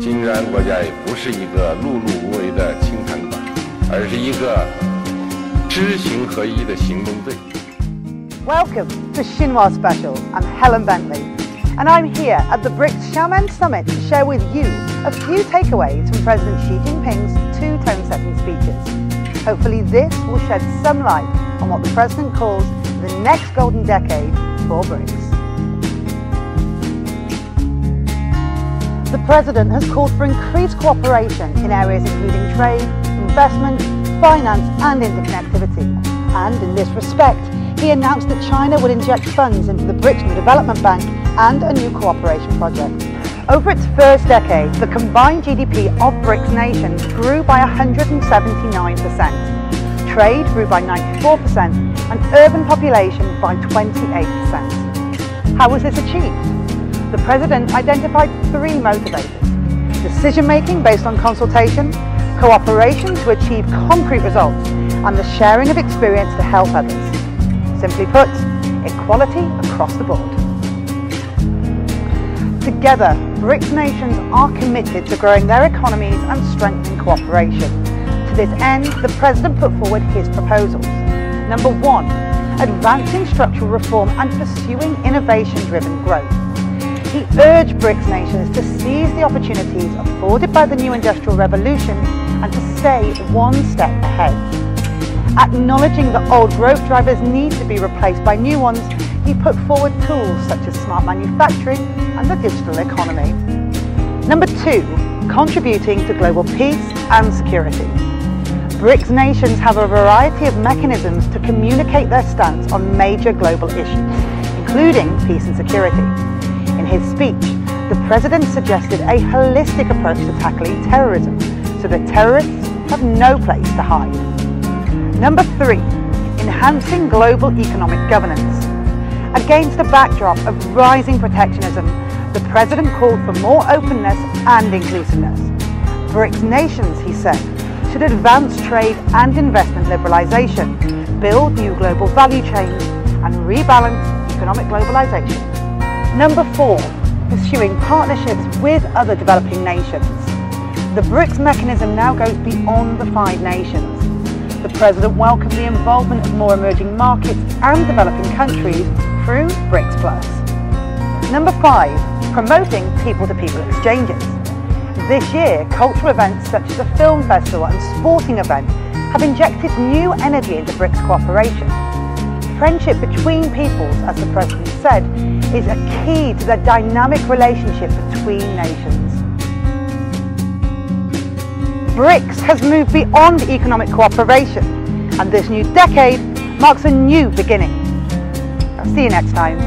金砖国家也不是一个碌碌无为的清谈馆，而是一个知行合一的行动队。 Welcome to Xinhua Special. I'm Helen Bentley, and I'm here at the BRICS Xiamen Summit to share with you a few takeaways from President Xi Jinping's two tone-setting speeches. Hopefully this will shed some light on what the President calls the next golden decade for BRICS. The President has called for increased cooperation in areas including trade, investment, finance and interconnectivity. And in this respect, he announced that China would inject funds into the BRICS New Development Bank and a new cooperation project. Over its first decade, the combined GDP of BRICS nations grew by 179%. Trade grew by 94% and urban population by 28%. How was this achieved? The President identified three motivators: decision-making based on consultation, cooperation to achieve concrete results, and the sharing of experience to help others. Simply put, equality across the board. Together, BRICS nations are committed to growing their economies and strengthening cooperation. To this end, the President put forward his proposals. Number one, advancing structural reform and pursuing innovation-driven growth. He urged BRICS nations to seize the opportunities afforded by the new industrial revolution and to stay one step ahead. Acknowledging that old growth drivers need to be replaced by new ones, he put forward tools such as smart manufacturing and the digital economy. Number two, contributing to global peace and security. BRICS nations have a variety of mechanisms to communicate their stance on major global issues, including peace and security. In his speech, the President suggested a holistic approach to tackling terrorism so that terrorists have no place to hide. Number three, enhancing global economic governance. Against a backdrop of rising protectionism, the President called for more openness and inclusiveness. BRICS nations, he said, should advance trade and investment liberalisation, build new global value chains, and rebalance economic globalisation. Number four, pursuing partnerships with other developing nations. The BRICS mechanism now goes beyond the 5 nations. The President welcomed the involvement of more emerging markets and developing countries through BRICS Plus. Number 5, promoting people-to-people exchanges. This year, cultural events such as a film festival and sporting events have injected new energy into BRICS cooperation. Friendship between peoples, as the President said, is a key to the dynamic relationship between nations. BRICS has moved beyond economic cooperation, and this new decade marks a new beginning. I'll see you next time.